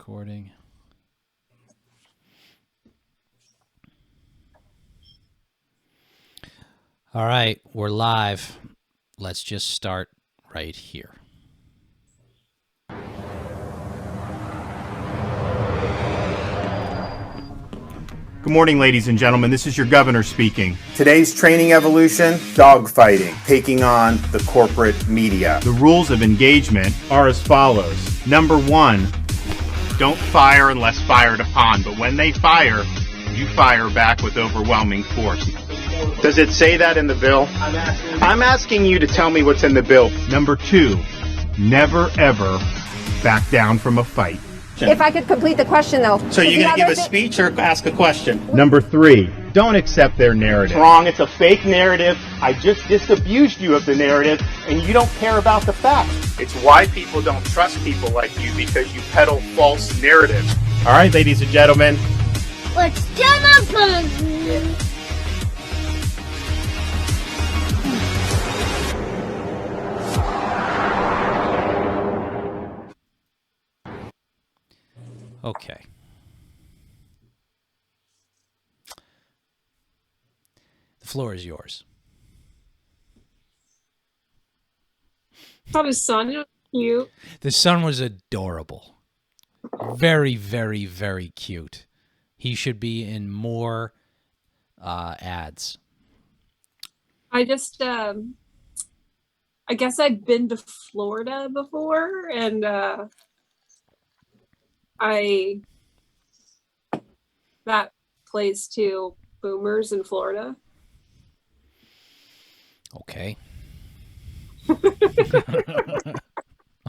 recording. All right, we're live. Let's just start right here. Good morning, ladies and gentlemen. This is your governor speaking. Today's training evolution, dogfighting, taking on the corporate media. The rules of engagement are as follows. Number 1, don't fire unless fired upon, but when they fire, you fire back with overwhelming force. Does it say that in the bill? I'm asking you to tell me what's in the bill. Number 2, never ever back down from a fight. If I could complete the question, though. So you're going to give a speech or ask a question? Number 3, don't accept their narrative. Wrong. It's a fake narrative. I just disabused you of the narrative, and you don't care about the facts. It's why people don't trust people like you, because you peddle false narratives. All right, ladies and gentlemen. Let's do the Okay. The floor is yours. Thought his son was cute. The son was adorable. Very, very, very cute. He should be in more ads. I just, I guess I've been to Florida before, and that plays to boomers in Florida. Okay.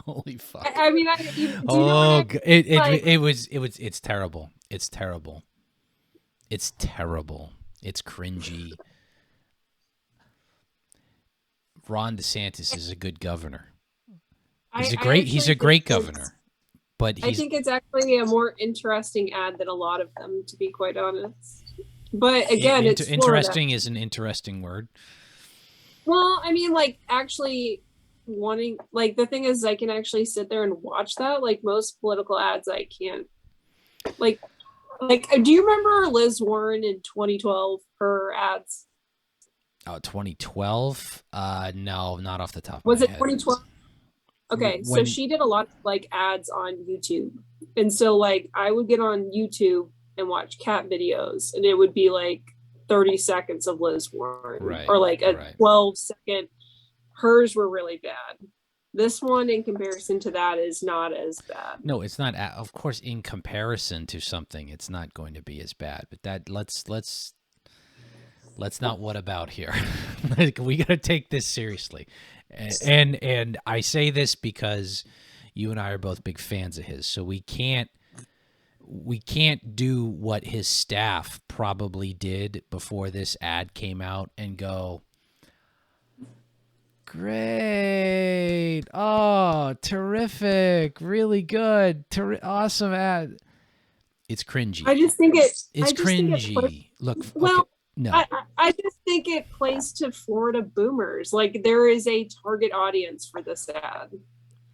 Holy fuck! I mean, do you know what it's terrible. It's terrible. It's terrible. It's cringy. Ron DeSantis is a good governor. He's a great governor. But I think it's actually a more interesting ad than a lot of them, to be quite honest. But again, it's interesting is an interesting word. Well, I mean, like, actually wanting, like, the thing is, I can actually sit there and watch that. Like, most political ads, I can't. Like, do you remember Liz Warren in 2012, her ads? Oh, 2012? No, not off the top of my head. Was it 2012? Okay, so she did a lot of like ads on YouTube. And so like I would get on YouTube and watch cat videos, and it would be like 30 seconds of Liz Warren, right, or like a 12-second. Hers were really bad. This one in comparison to that is not as bad. No, it's not. Of course, in comparison to something, it's not going to be as bad. But that let's not what about here. Like, we got to take this seriously. And I say this because you and I are both big fans of his, so we can't do what his staff probably did before this ad came out and go, great, oh, terrific, really good, awesome ad. It's cringy. I just think it's cringy. Look, well. Okay. No, I just think it plays to Florida boomers. Like, there is a target audience for this ad,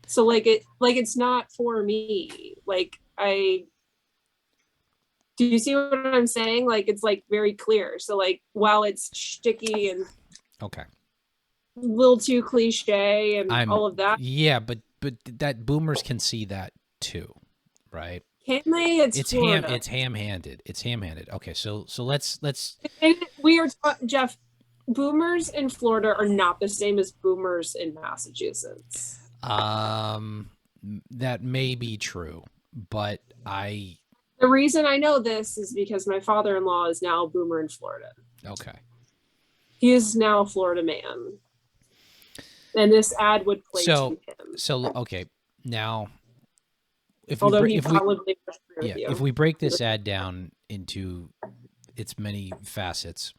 so it's not for me. Like, do you see what I'm saying? Like, it's like very clear. So like, while it's sticky and okay, a little too cliche and all of that. Yeah, but that boomers can see that too, right? Can they? It's ham-handed. It's ham-handed. Okay, so let's. And we are Jeff. Boomers in Florida are not the same as boomers in Massachusetts. That may be true, but the reason I know this is because my father-in-law is now a boomer in Florida. Okay. He is now a Florida man, and this ad would play to him. So okay, now. If we break this ad down into its many facets,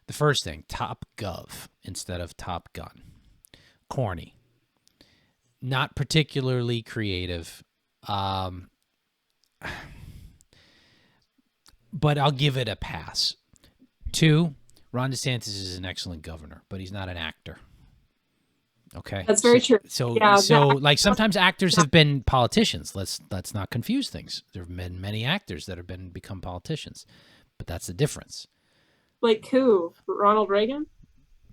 the first thing, Top Gov instead of Top Gun. Corny. Not particularly creative. But I'll give it a pass. 2, Ron DeSantis is an excellent governor, but he's not an actor. Okay, that's very true. So, Yeah, like sometimes actors have been politicians. Let's not confuse things. There have been many actors that have become politicians, but that's the difference. Like who? Ronald Reagan?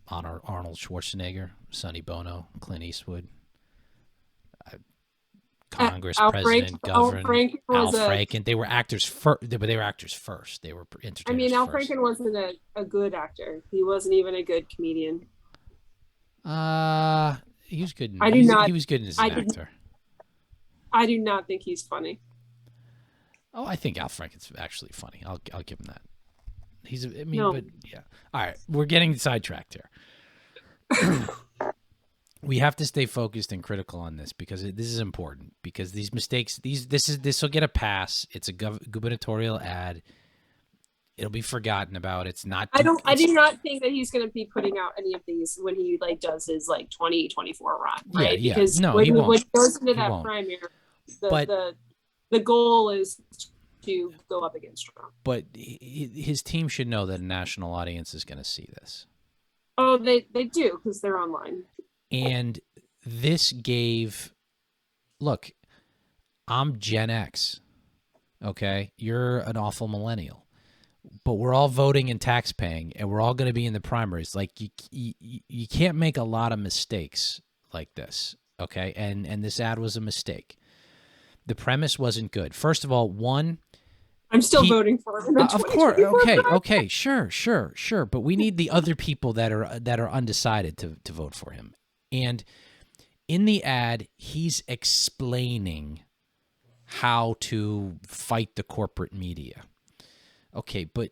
Arnold Schwarzenegger, Sonny Bono, Clint Eastwood, Congress president, governor, Al Franken. They were actors first, but they were actors first. They were entertainers. I mean, Al first. Franken wasn't a good actor. He wasn't even a good comedian. He was good. He was good as an actor. I do not think he's funny. Oh, I think Al Franken's actually funny. I'll give him that. But yeah. All right, we're getting sidetracked here. We have to stay focused and critical on this because this is important. Because these mistakes, this will get a pass. It's a gubernatorial ad. It'll be forgotten about. It's not. I do not think that he's going to be putting out any of these when he does his 2024 run, right? Yeah. Because no, when he won't. When he goes into He that won't. primary, the goal is to go up against Trump. But his team should know that a national audience is going to see this. Oh, they do because they're online. And this look, I'm Gen X. Okay, you're an awful millennial. But we're all voting and tax paying, and we're all going to be in the primaries. Like you can't make a lot of mistakes like this, okay? And this ad was a mistake. The premise wasn't good. First of all, I'm still voting for him. Of course, okay, sure. But we need the other people that are undecided to vote for him. And in the ad, he's explaining how to fight the corporate media. Okay, but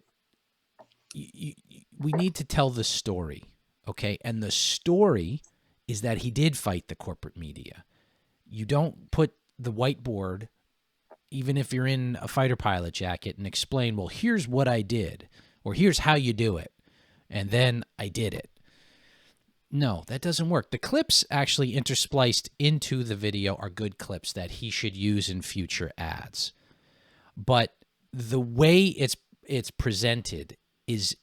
we need to tell the story, okay? And the story is that he did fight the corporate media. You don't put the whiteboard, even if you're in a fighter pilot jacket, and explain, well, here's what I did, or here's how you do it, and then I did it. No, that doesn't work. The clips actually interspliced into the video are good clips that he should use in future ads. But the way it's presented is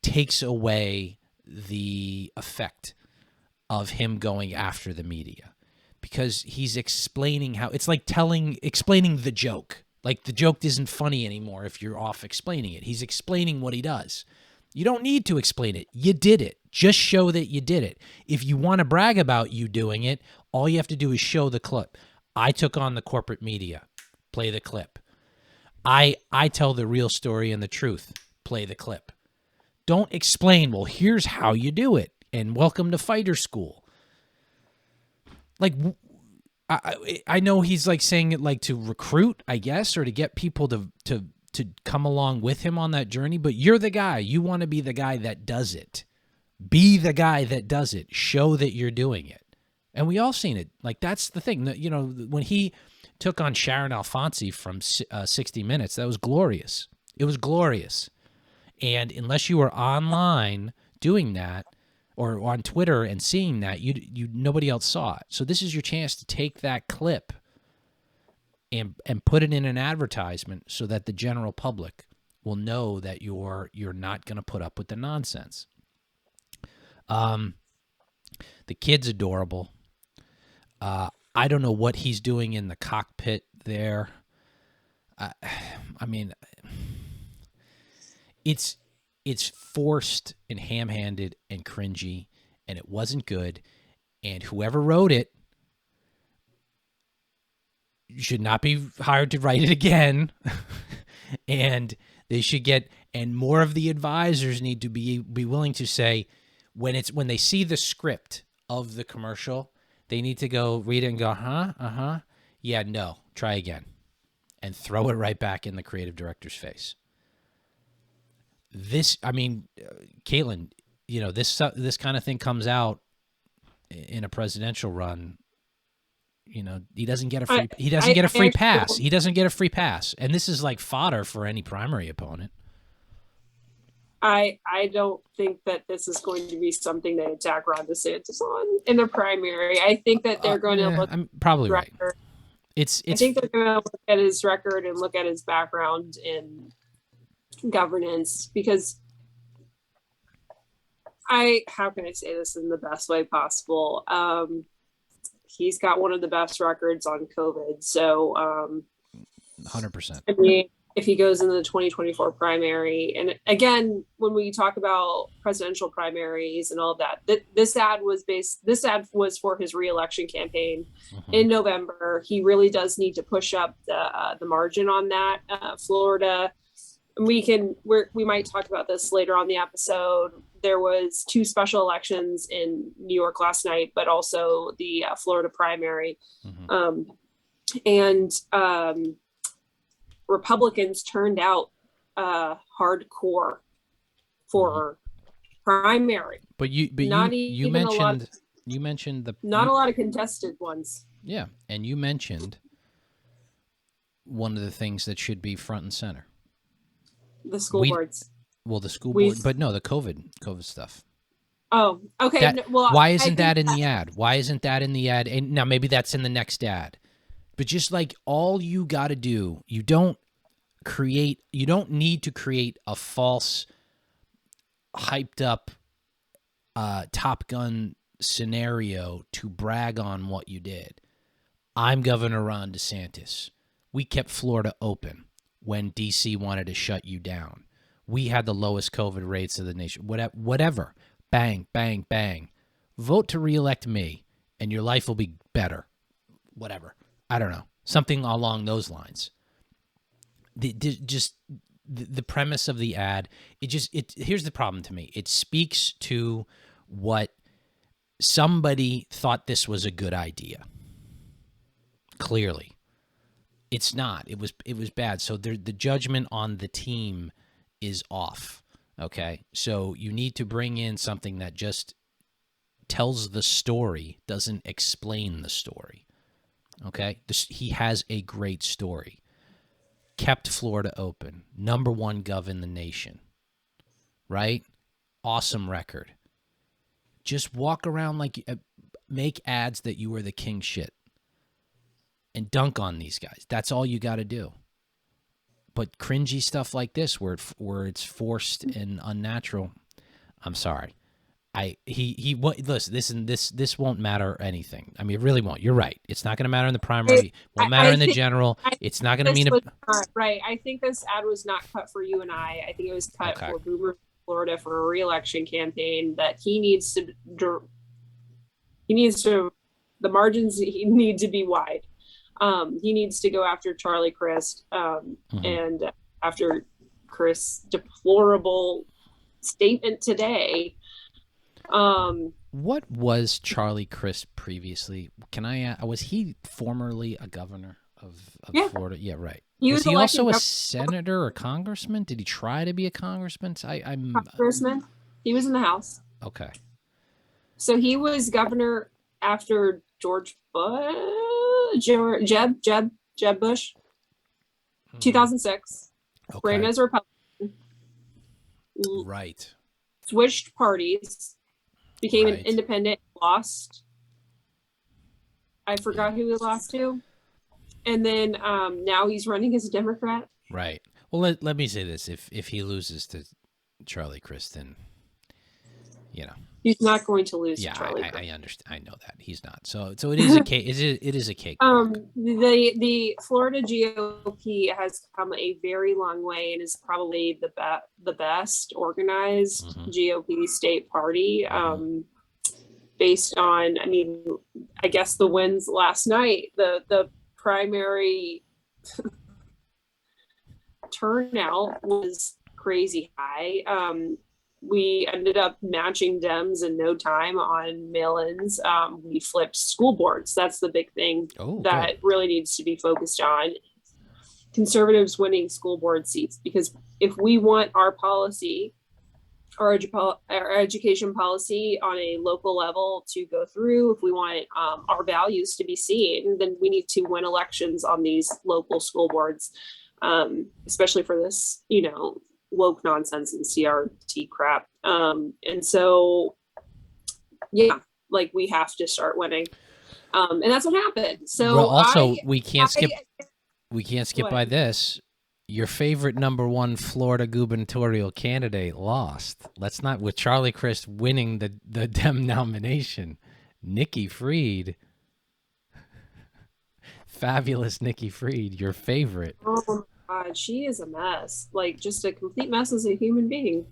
takes away the effect of him going after the media, because he's explaining how it's like explaining the joke. Like the joke isn't funny anymore if you're off explaining it. He's explaining what he does. You don't need to explain it. You did it. Just show that you did it. If you want to brag about you doing it, all you have to do is show the clip. I took on the corporate media. Play the clip. I tell the real story and the truth. Play the clip. Don't explain, well, here's how you do it, and welcome to fighter school. Like, I know he's like saying it like to recruit, I guess, or to get people to come along with him on that journey, but you're the guy. You want to be the guy that does it. Be the guy that does it. Show that you're doing it. And we all seen it. Like, that's the thing. You know, when he took on Sharon Alfonsi from 60 Minutes, that was glorious. It was glorious. And unless you were online doing that or on Twitter and seeing that, nobody else saw it. So this is your chance to take that clip and put it in an advertisement so that the general public will know that you're not going to put up with the nonsense. The kid's adorable. I don't know what he's doing in the cockpit there. I mean, it's forced and ham-handed and cringy, and it wasn't good. And whoever wrote it should not be hired to write it again. And they should get, and more of the advisors need to be willing to say, when they see the script of the commercial, they need to go read it and go, yeah, no, try again, and throw it right back in the creative director's face. Kaitlin, you know, this kind of thing comes out in a presidential run. You know, he doesn't get a free pass. He doesn't get a free pass, and this is like fodder for any primary opponent. I don't think that this is going to be something they attack Ron DeSantis on in the primary. I think that they're going to look. I'm probably right. I think they're going to look at his record and look at his background in governance, because how can I say this in the best way possible? He's got one of the best records on COVID. So 100%. I mean, if he goes into the 2024 primary, and again, when we talk about presidential primaries and all of that, this ad was for his reelection campaign in November. He really does need to push up the margin on that. Florida, we might talk about this later on the episode. There was 2 special elections in New York last night, but also the Florida primary. Republicans turned out hardcore for primary. But you mentioned not a lot of contested ones. Yeah, and you mentioned one of the things that should be front and center. The school boards. Well, the school board, but no, the COVID stuff. Oh, okay. Why isn't that in the ad? Why isn't that in the ad? And now maybe that's in the next ad. But just like all you got to do, you don't need to create a false, hyped up Top Gun scenario to brag on what you did. I'm Governor Ron DeSantis. We kept Florida open when D.C. wanted to shut you down. We had the lowest COVID rates of the nation. Whatever. Bang, bang, bang. Vote to reelect me, and your life will be better. Whatever. I don't know. Something along those lines. The premise of the ad, here's the problem to me. It speaks to what somebody thought this was a good idea. Clearly. It's not. It was bad. So the judgment on the team is off. Okay? So you need to bring in something that just tells the story, doesn't explain the story. Okay? He has a great story. Kept Florida open. Number 1 gov in the nation. Right? Awesome record. Just walk around like, make ads that you were the king shit. And dunk on these guys. That's all you got to do. But cringy stuff like this, where it's forced and unnatural, I'm sorry. Listen. This won't matter anything. I mean, it really won't. You're right. It's not going to matter in the primary. Won't matter in the general. It's not going to mean right. I think this ad was not cut for you and I. I think it was cut for Boomer Florida for a re-election campaign that he needs to. The margins need to be wide. He needs to go after Charlie Crist, and after Chris' deplorable statement today. What was Charlie Crist previously? Can I ask, was he formerly a governor of Florida? Yeah, right. Was he also a senator or congressman? Did he try to be a congressman? Congressman. He was in the House. Okay. So he was governor after George Bush, Jeb Bush, 2006. Okay. Ran as a Republican. Right. Switched parties, became an independent, lost. I forgot who he lost to. And then now he's running as a Democrat. Right. Well, let me say this. If he loses to Charlie Crist, then, he's not going to lose to Charlie Crist. I understand. I know that. He's not. So it is a cake. It is a cake. The Florida GOP has come a very long way and is probably the best organized GOP state party. Based on, I guess the wins last night, the primary turnout was crazy high. We ended up matching Dems in no time on mail-ins. We flipped school boards. That's the big thing that really needs to be focused on. Conservatives winning school board seats, because if we want our policy, our education policy on a local level to go through, if we want our values to be seen, then we need to win elections on these local school boards, especially for this, woke nonsense and CRT crap. And so, we have to start winning. And that's what happened. So we can't skip by this. Your favorite #1 Florida gubernatorial candidate lost. Let's not, with Charlie Crist winning the Dem nomination. Nikki Fried. Fabulous Nikki Fried, your favorite. Oh my God, she is a mess. Like, just a complete mess as a human being.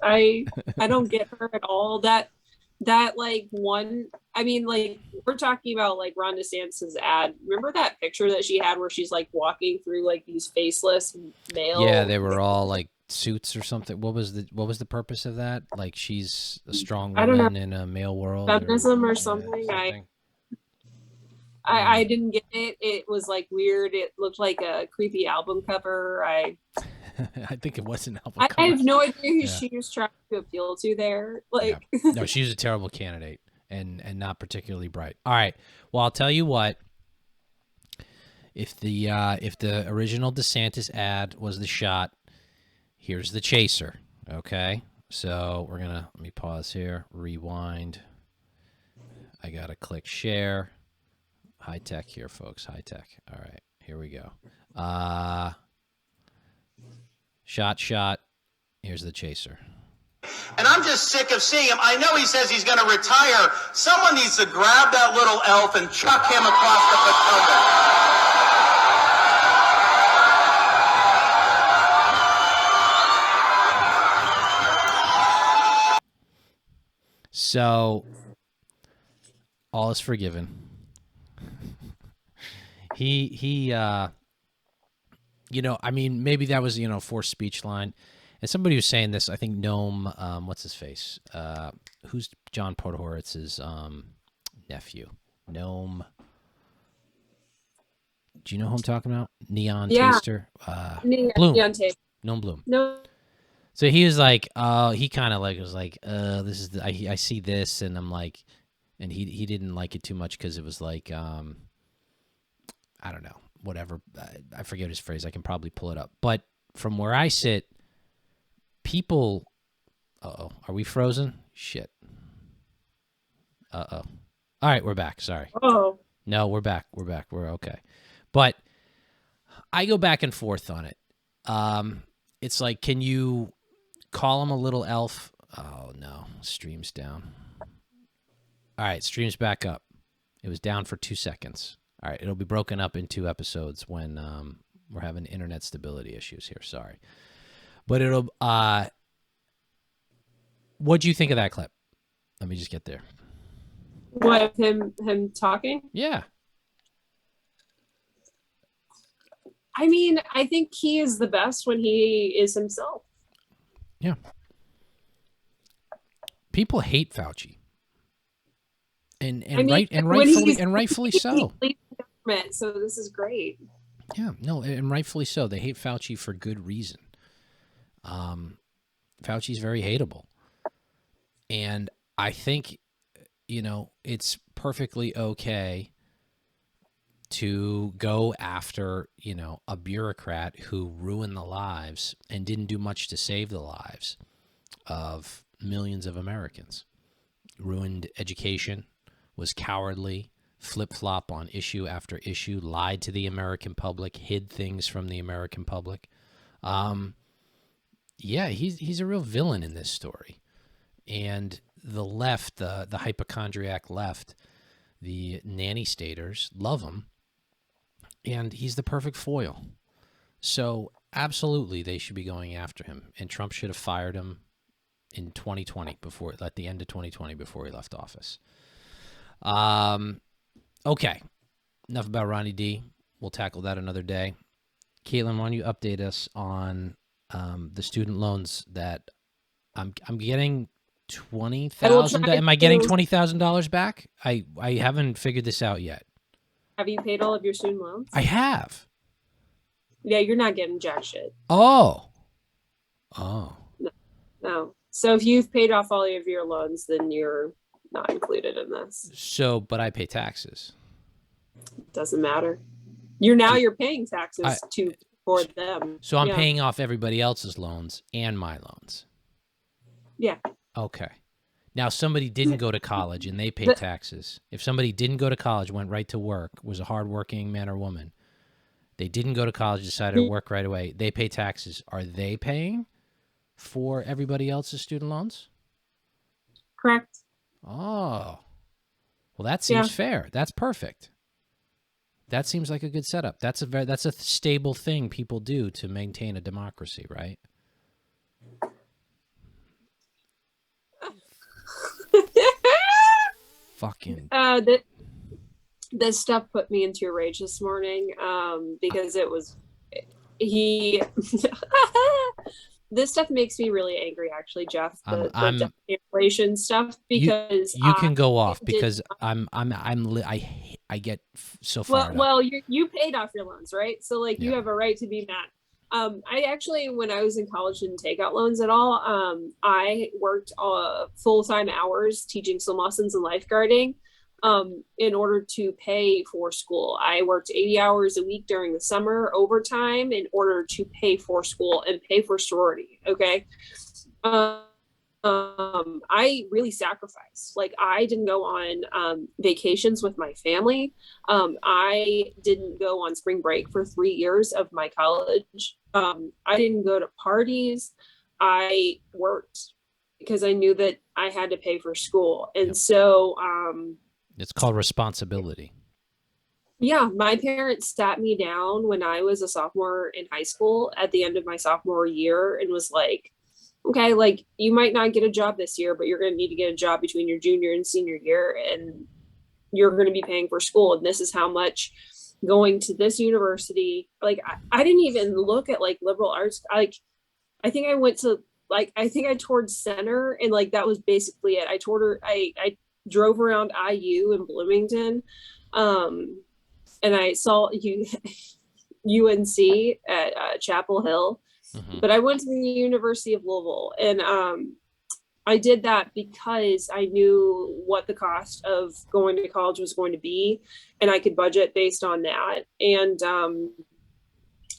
I don't get her at all. That like one, I mean, like, we're talking about like Ron DeSantis' ad. Remember that picture that she had where she's like walking through like these faceless male? Yeah, they were all like suits or something. What was the purpose of that? Like, she's a strong woman in a male world, feminism or something. I didn't get it. It was like weird. It looked like a creepy album cover. I think it was an album cover. I have no idea who she was trying to appeal to there. Like, no, she's a terrible candidate and not particularly bright. All right. Well, I'll tell you what. If the original DeSantis ad was the shot, here's the chaser. Okay. So let me pause here. Rewind. I gotta click share. High tech here, folks. High tech. All right, here we go. Shot. Here's the chaser. And I'm just sick of seeing him. I know he says he's going to retire. Someone needs to grab that little elf and chuck him across the Potomac. So, all is forgiven. He I mean, maybe that was, forced speech line. And somebody was saying this, I think Gnome, what's his face? Who's John Podhoritz's nephew? Gnome. Do you know who I'm talking about? Neon Taster? Bloom. Neon Taster. Gnome Bloom. No. So he was like, he kind of like was like, this is, I see this, and I'm like, and he didn't like it too much because it was like, I don't know, whatever. I forget his phrase. I can probably pull it up. But from where I sit, people, are we frozen? Shit. All right, we're back. Sorry. Oh. No, we're back. We're okay. But I go back and forth on it. It's like, can you call him a little elf? Oh, no. Stream's down. All right, stream's back up. It was down for 2 seconds. All right, it'll be broken up in 2 episodes when we're having internet stability issues here. Sorry. But it'll... what'd you think of that clip? Let me just get there. What, him talking? Yeah. I mean, I think he is the best when he is himself. Yeah. People hate Fauci. And rightfully so. So this is great. Yeah, no, and rightfully so. They hate Fauci for good reason. Fauci's very hateable. And I think, it's perfectly okay to go after, a bureaucrat who ruined the lives and didn't do much to save the lives of millions of Americans. Ruined education, was cowardly, flip-flop on issue after issue, lied to the American public, hid things from the American public. Yeah, he's a real villain in this story. And the left, the hypochondriac left, the nanny staters love him, and he's the perfect foil. So absolutely, they should be going after him, and Trump should have fired him in 2020 at the end of 2020 before he left office. Okay, enough about Ronnie D. We'll tackle that another day. Kaitlin, why don't you update us on the student loans that I'm getting $20,000? Am I getting $20,000 back? I haven't figured this out yet. Have you paid all of your student loans? I have. Yeah, you're not getting jack shit. Oh. No. So if you've paid off all of your loans, then you're not included in this. So, but I pay taxes. Doesn't matter. You're paying taxes for them. So I'm paying off everybody else's loans and my loans. Yeah. Okay. Now, somebody didn't go to college and they paid taxes. If somebody didn't go to college, went right to work, was a hardworking man or woman, They didn't go to college, decided to work right away. They pay taxes. Are they paying for everybody else's student loans? Correct. Oh. Well, that seems fair. That's perfect. That seems like a good setup. That's a stable thing people do to maintain a democracy, right? Fucking. This stuff put me into a rage this morning because it was this stuff makes me really angry, actually, Jeff. The inflation stuff, because you can go off because I get so far. Well, you paid off your loans, right? So like you have a right to be mad. I actually, when I was in college, didn't take out loans at all. I worked full-time hours teaching swim lessons and lifeguarding in order to pay for school. I worked 80 hours a week during the summer overtime in order to pay for school and pay for sorority. Okay. I really sacrificed. Like, I didn't go on vacations with my family. I didn't go on spring break for 3 years of my college. I didn't go to parties. I worked because I knew that I had to pay for school. And so it's called responsibility. Yeah, my parents sat me down when I was a sophomore in high school at the end of my sophomore year and was like, okay, like, you might not get a job this year, but you're going to need to get a job between your junior and senior year, and you're going to be paying for school. And this is how much going to this university. Like, I didn't even look at like liberal arts. Like, I think I went to I toured Center, and like, that was basically it. I drove around IU in Bloomington. And I saw UNC at Chapel Hill. But I went to the University of Louisville, and I did that because I knew what the cost of going to college was going to be, and I could budget based on that. And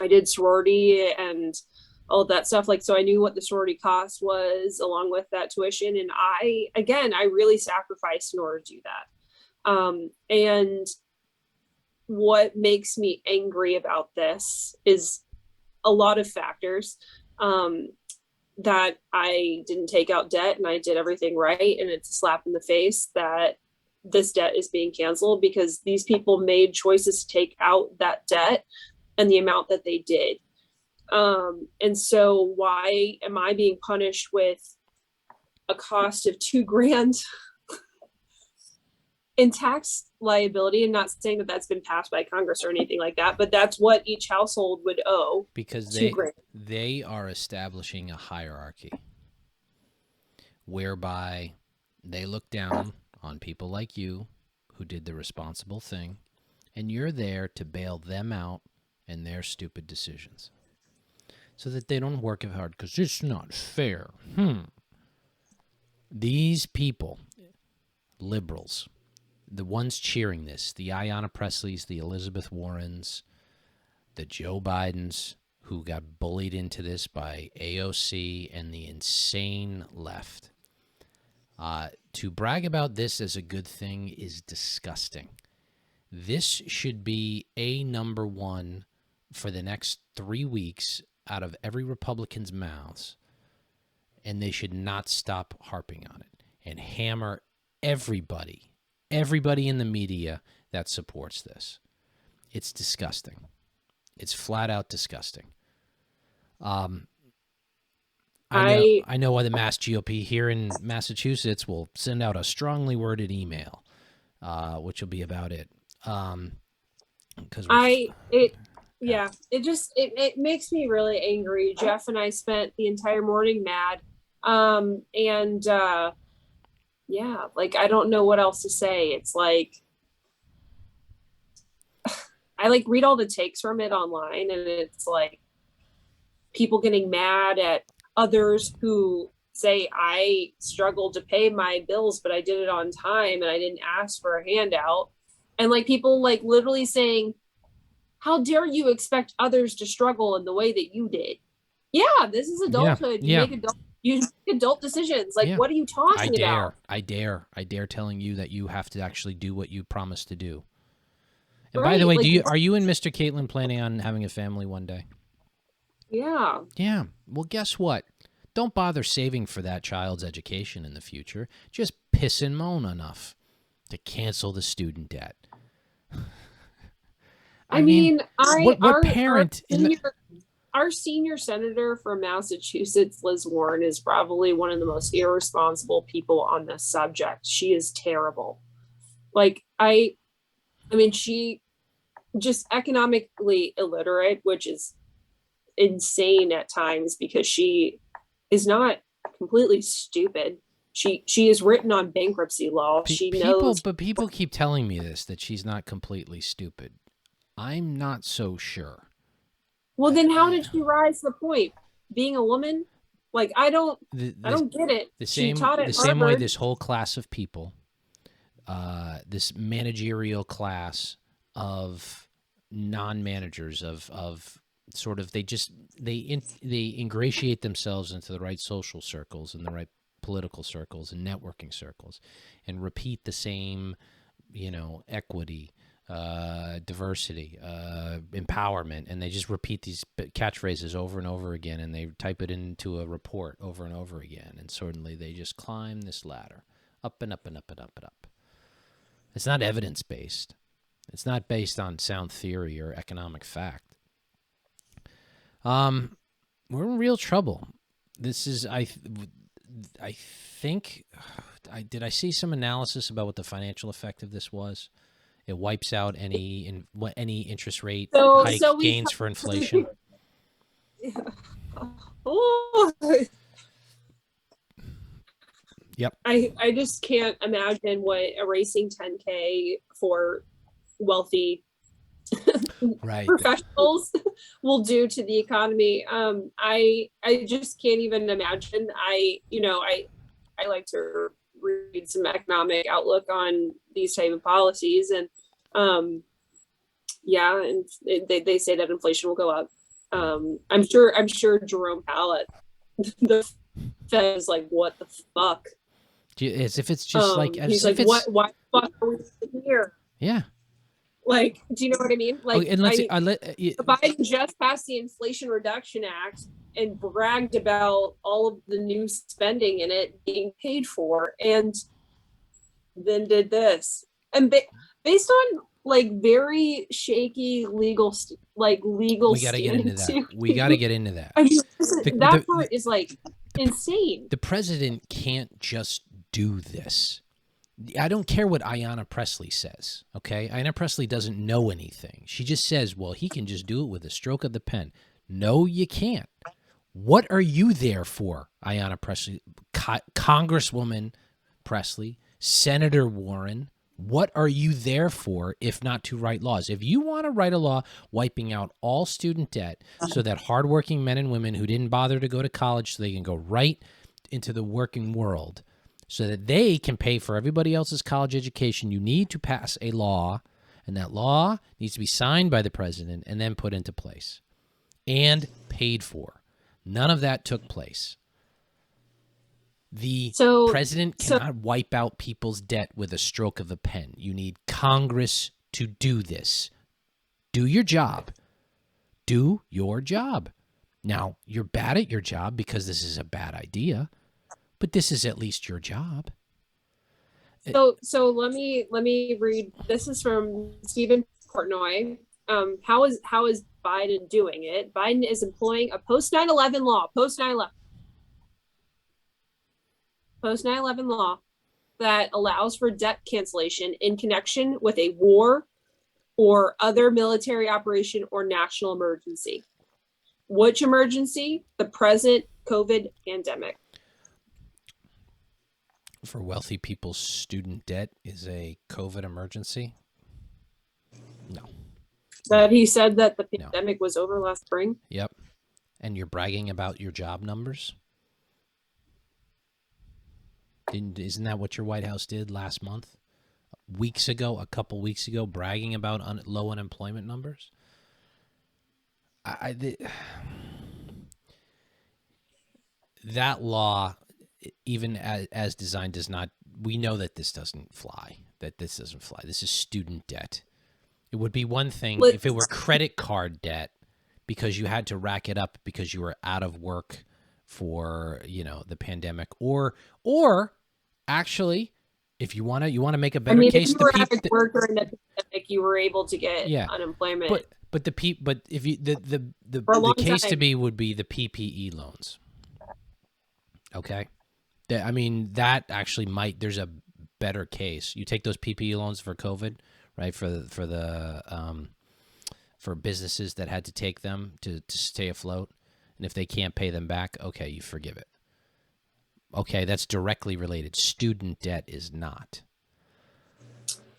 I did sorority and all of that stuff. Like, so I knew what the sorority cost was along with that tuition. And I really sacrificed in order to do that. And what makes me angry about this is a lot of factors, that I didn't take out debt and I did everything right. And it's a slap in the face that this debt is being canceled because these people made choices to take out that debt and the amount that they did. And so why am I being punished with a cost of $2,000 in tax liability? And not saying that that's been passed by Congress or anything like that, but that's what each household would owe. Because they are establishing a hierarchy whereby they look down on people like you who did the responsible thing, and you're there to bail them out and their stupid decisions so that they don't work as hard because it's not fair. These people, liberals, the ones cheering this, the Ayanna Presleys, the Elizabeth Warrens, the Joe Bidens, who got bullied into this by AOC and the insane left. To brag about this as a good thing is disgusting. This should be number one for the next 3 weeks out of every Republican's mouths, and they should not stop harping on it and hammer everybody in the media that supports this. It's disgusting. It's flat out disgusting. I know why the Mass GOP here in Massachusetts will send out a strongly worded email, which will be about it. It makes me really angry. Jeff and I spent the entire morning mad. Like, I don't know what else to say. It's like, I like read all the takes from it online, and it's like people getting mad at others who say, I struggled to pay my bills, but I did it on time and I didn't ask for a handout. And like people like literally saying, how dare you expect others to struggle in the way that you did? Yeah, this is adulthood. You make adult decisions. Like, what are you talking about? I dare telling you that you have to actually do what you promised to do. And by the way, are you and Mr. Kaitlin planning on having a family one day? Yeah. Yeah. Well, guess what? Don't bother saving for that child's education in the future. Just piss and moan enough to cancel the student debt. I mean, what parent our senior senator from Massachusetts, Liz Warren, is probably one of the most irresponsible people on this subject. She is terrible. Like, I mean, she just economically illiterate, which is insane at times because she is not completely stupid. She is written on bankruptcy law. She knows. But people keep telling me this, that she's not completely stupid. I'm not so sure. Well, then how did she rise to the point? Being a woman? Like, I don't get it. She taught at the same way Harvard. this whole class of people, this managerial class of non-managers of sort of, they ingratiate themselves into the right social circles and the right political circles and networking circles and repeat the same, equity, diversity, empowerment, and they just repeat these catchphrases over and over again, and they type it into a report over and over again, and suddenly they just climb this ladder up and up and up and up and up. It's not evidence-based. It's not based on sound theory or economic fact. We're in real trouble. This is, I think, did I see some analysis about what the financial effect of this was? It wipes out any interest rate hike gains for inflation. Oh. Yep. I just can't imagine what erasing 10K for wealthy professionals will do to the economy. I just can't even imagine. I like to read some economic outlook on these type of policies, and they say that inflation will go up. I'm sure Jerome Powell, the Fed, is like, what the fuck? As if it's just he's like, why the fuck are we here? Yeah. Like, do you know what I mean? Like, okay, and Biden just passed the Inflation Reduction Act and bragged about all of the new spending in it being paid for, and then did this. And based on like very shaky legal we got to get into that. We got to get into that. I mean, that part is like insane. The president can't just do this. I don't care what Ayanna Pressley says, okay? Ayanna Pressley doesn't know anything. She just says, well, he can just do it with a stroke of the pen. No, you can't. What are you there for, Ayanna Pressley? Congresswoman Pressley, Senator Warren, what are you there for if not to write laws? If you want to write a law wiping out all student debt so that hardworking men and women who didn't bother to go to college so they can go right into the working world, so that they can pay for everybody else's college education, you need to pass a law, and that law needs to be signed by the president and then put into place and paid for. None of that took place. The president cannot wipe out people's debt with a stroke of a pen. You need Congress to do this. Do your job. Do your job. Now, you're bad at your job because this is a bad idea. But this is at least your job. So let me read. This is from Stephen Portnoy. How is Biden doing it? Biden is employing a post 9/11 law. Post 9/11 law that allows for debt cancellation in connection with a war or other military operation or national emergency. Which emergency? The present COVID pandemic. For wealthy people's student debt is a COVID emergency? No. That he said that the pandemic was over last spring? Yep. And you're bragging about your job numbers? Isn't that what your White House did last month? A couple weeks ago, bragging about low unemployment numbers? That law, even as designed, does not. We know that this doesn't fly. This is student debt. It would be one thing if it were credit card debt because you had to rack it up because you were out of work for, the pandemic, or actually, if you want to make a better case, if you were out of work during the pandemic, you were able to get unemployment. But if you the case to be would be the PPE loans. Okay, that actually might. There's a better case. You take those PPE loans for COVID, right? For businesses that had to take them to stay afloat, and if they can't pay them back, okay, you forgive it. Okay, that's directly related. Student debt is not.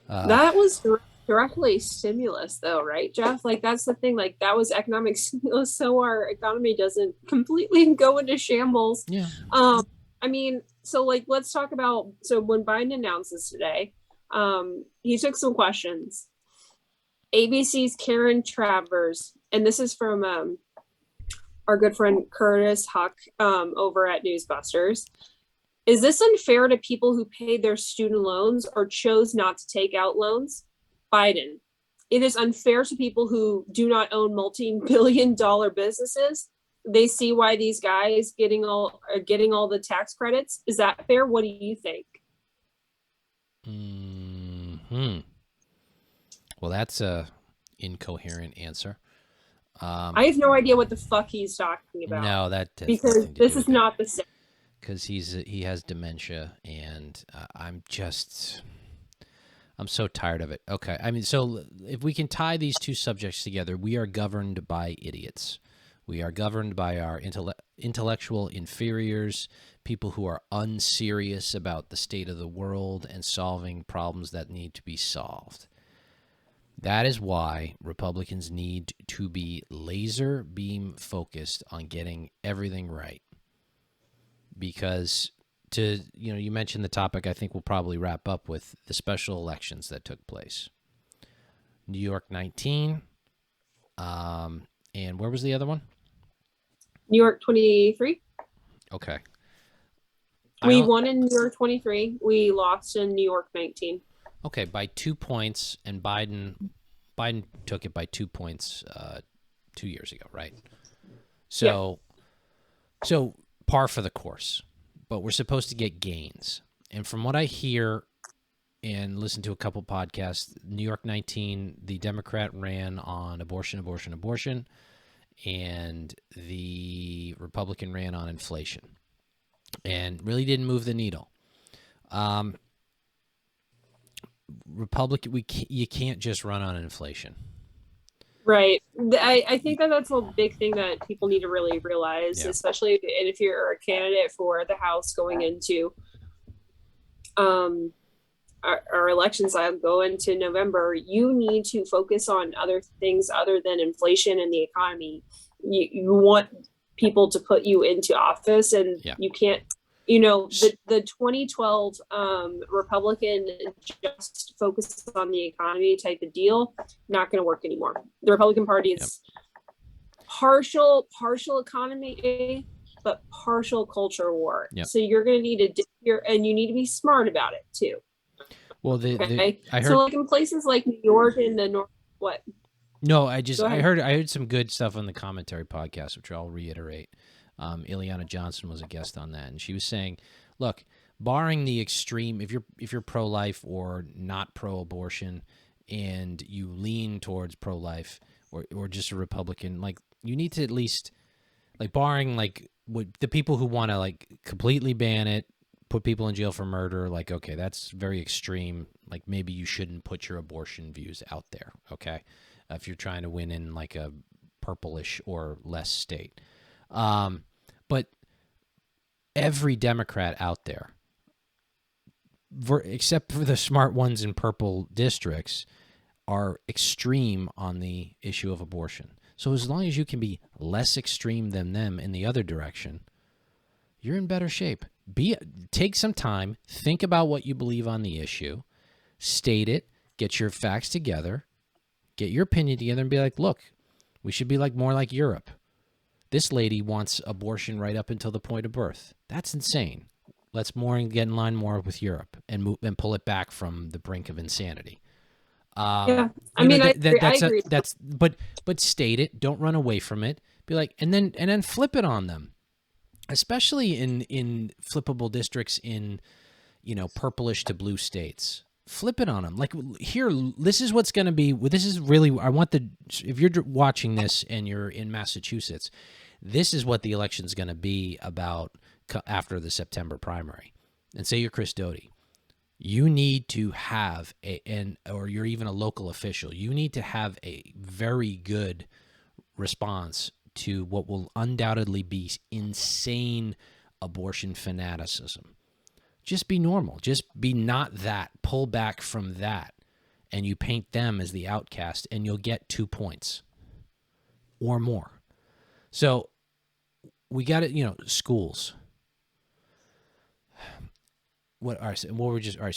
That was directly stimulus, though, right, Jeff? Like, that's the thing. Like, that was economic stimulus, so our economy doesn't completely go into shambles. Yeah. So like, let's talk about. So when Biden announced this today, he took some questions. ABC's Karen Travers, and this is from our good friend Curtis Huck over at Newsbusters. Is this unfair to people who paid their student loans or chose not to take out loans? Biden. It is unfair to people who do not own multi-billion-dollar businesses. They see why these guys getting all the tax credits. Is that fair? What do you think? Well, that's a incoherent answer. I have no idea what the fuck he's talking about. No, because this is not the same. Because he has dementia, and I'm so tired of it. Okay, so if we can tie these two subjects together, we are governed by idiots. We are governed by our intellectual inferiors, people who are unserious about the state of the world and solving problems that need to be solved. That is why Republicans need to be laser beam focused on getting everything right. Because you mentioned the topic, I think we'll probably wrap up with the special elections that took place. New York 19, and where was the other one? New York 23. Okay. We won in New York 23. We lost in New York 19. Okay, by 2 points, and Biden took it by 2 points 2 years ago, right? So par for the course, but we're supposed to get gains. And from what I hear and listen to a couple podcasts, New York 19, the Democrat ran on abortion, and the Republican ran on inflation, and really didn't move the needle. Republican, you can't just run on inflation. Right. I think that's a big thing that people need to really realize, especially if you're a candidate for the House going into our election cycle, go into November. You need to focus on other things other than inflation and the economy. You want people to put you into office, and you can't. The 2012 Republican just focus on the economy type of deal, not going to work anymore. The Republican Party is partial economy, but partial culture war. Yep. So you're going to need and you need to be smart about it too. Well, I heard, so like in places like New York and the North, what? No, I heard some good stuff on the commentary podcast, which I'll reiterate. Ileana Johnson was a guest on that, and she was saying, look, barring the extreme, if you're pro-life or not pro-abortion, and you lean towards pro-life or just a Republican, like, you need to at least, like, barring like what the people who want to like completely ban it, put people in jail for murder, like, okay, that's very extreme. Like, maybe you shouldn't put your abortion views out there, okay? If you're trying to win in like a purplish or less state. But every Democrat out there, except for the smart ones in purple districts, are extreme on the issue of abortion. So as long as you can be less extreme than them in the other direction, you're in better shape. Take some time, think about what you believe on the issue, state it, get your facts together, get your opinion together, and be like, look, we should be like more like Europe. This lady wants abortion right up until the point of birth. That's insane. Let's get in line more with Europe and pull it back from the brink of insanity. Yeah, I mean, I agree. But state it. Don't run away from it. Be like, and then flip it on them, especially in flippable districts in, purplish to blue states. Flip it on them. Like, here, this is what's going to be. This is really. I want if you're watching this and you're in Massachusetts, this is what the election's going to be about after the September primary. And say you're Chris Doty. You need to have or you're even a local official, you need to have a very good response to what will undoubtedly be insane abortion fanaticism. Just be normal. Just be not that. Pull back from that. And you paint them as the outcast, and you'll get 2 points or more. So we got it, schools. So we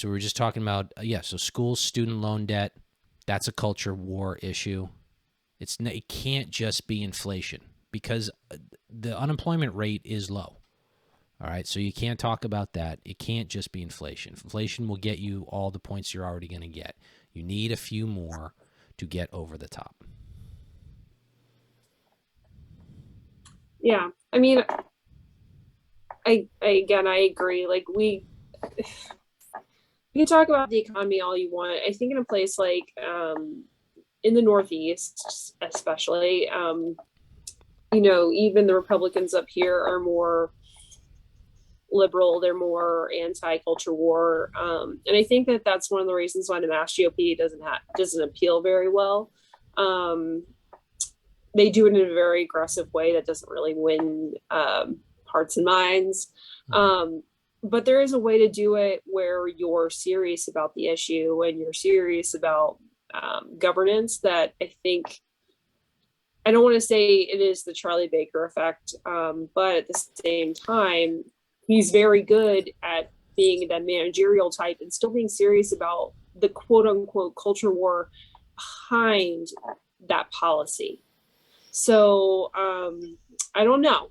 were just talking about, so schools, student loan debt, that's a culture war issue. It can't just be inflation because the unemployment rate is low. All right, so you can't talk about that. It can't just be inflation. Inflation will get you all the points you're already going to get. You need a few more to get over the top. Yeah, I mean, I agree. Like we can talk about the economy all you want. I think in a place like in the Northeast, especially, even the Republicans up here are more liberal. They're more anti-culture war, and I think that's one of the reasons why the Mass GOP doesn't appeal very well. They do it in a very aggressive way that doesn't really win hearts and minds. But there is a way to do it where you're serious about the issue and you're serious about governance that I think, I don't want to say it is the Charlie Baker effect, but at the same time, he's very good at being that managerial type and still being serious about the quote unquote culture war behind that policy. So I don't know,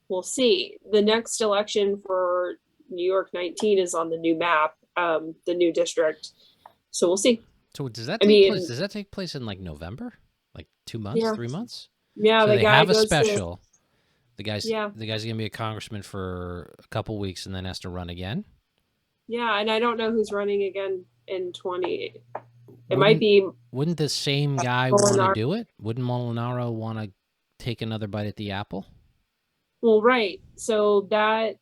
we'll see. The next election for New York 19 is on the new map, the new district. So we'll see. So does that take place? Does that take place in like November? Like 2 months, 3 months? Yeah, so the they guy have a goes special. The guy's Yeah. gonna be a congressman for a couple weeks and then has to run again. Yeah, and I don't know who's running again in 20. It might be. Wouldn't the same guy want to do it? Wouldn't Molinaro want to take another bite at the apple? Well, right. So that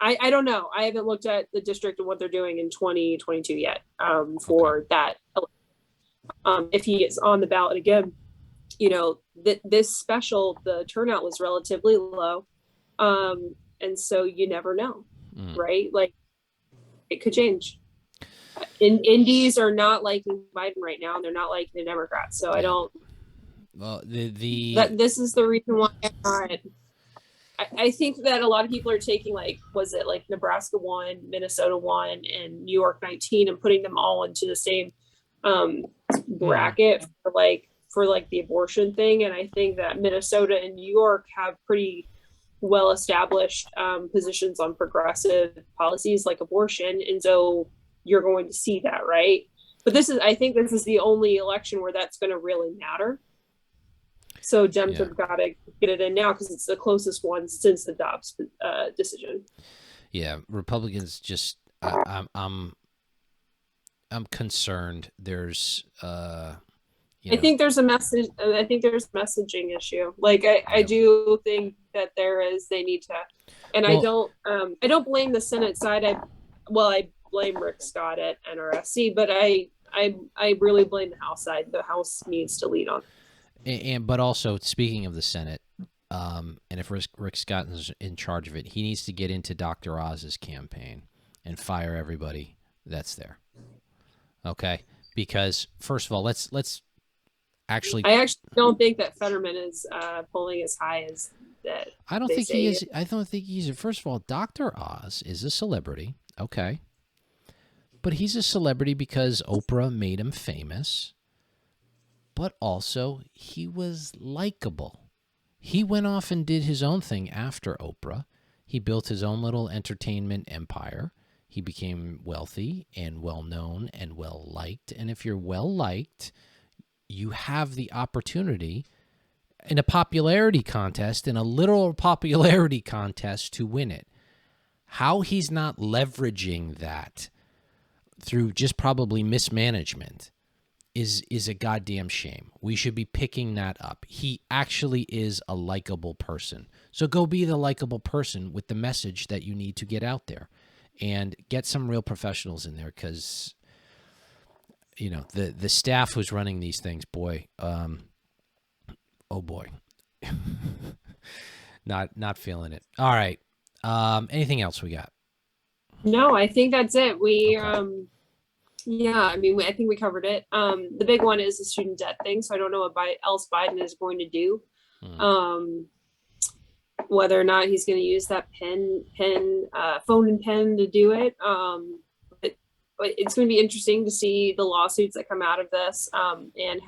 I don't know. I haven't looked at the district and what they're doing in 2022 yet. For that, if he is on the ballot again, this special, the turnout was relatively low, and so you never know, right? Like it could change. Indies are not liking Biden right now, and they're not liking the Democrats. So I don't. Well, this is the reason why I think that a lot of people are taking was it Nebraska 1, Minnesota 1, and New York 19, and putting them all into the same bracket for the abortion thing. And I think that Minnesota and New York have pretty well established positions on progressive policies like abortion, and so you're going to see that, right? But I think this is the only election where that's going to really matter. So Dems have got to get it in now because it's the closest one since the Dobbs decision. Yeah, Republicans just I'm concerned. There's I think there's a message. I think there's a messaging issue. I do think that there is. They need to, and I don't blame the Senate side. I blame Rick Scott at NRSC, but I really blame the House side. The House needs to lead on. But also, speaking of the Senate, and if Rick Scott is in charge of it, he needs to get into Dr. Oz's campaign and fire everybody that's there. Okay, because first of all, let's actually. I actually don't think that Fetterman is polling as high as that. I don't think he is. I don't think he's. First of all, Dr. Oz is a celebrity. Okay. But he's a celebrity because Oprah made him famous. But also, he was likable. He went off and did his own thing after Oprah. He built his own little entertainment empire. He became wealthy and well-known and well-liked. And if you're well-liked, you have the opportunity in a popularity contest, in a literal popularity contest, to win it. How he's not leveraging that through just probably mismanagement is a goddamn shame. We should be picking that up. He actually is a likable person. So go be the likable person with the message that you need to get out there, and get some real professionals in there, because, you know, the staff who's running these things, boy, oh boy, not feeling it. All right. Anything else we got? No, I think that's it. Okay. Yeah, I mean, I think we covered it. The big one is the student debt thing. So I don't know what else Biden is going to do. Whether or not he's going to use that phone and pen to do it. But it's going to be interesting to see the lawsuits that come out of this, and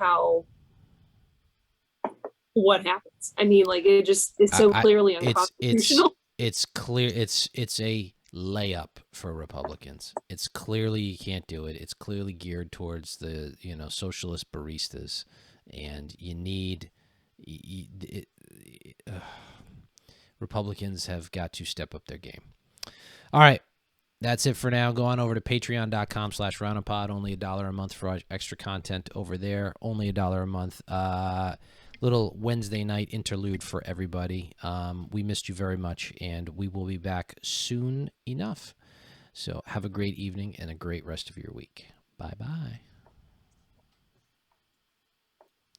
what happens. I mean, like, it's so clearly unconstitutional. It's clear. It's a layup for Republicans. It's clearly you can't do it. It's clearly geared towards the, you know, socialist baristas, and you need Republicans have got to step up their game. All right. That's it for now. Go on over to patreon.com/RINOpod. Only $1 a month for extra content over there. Only $1 a month. Little Wednesday night interlude for everybody. We missed you very much, and we will be back soon enough. So have a great evening and a great rest of your week. Bye-bye.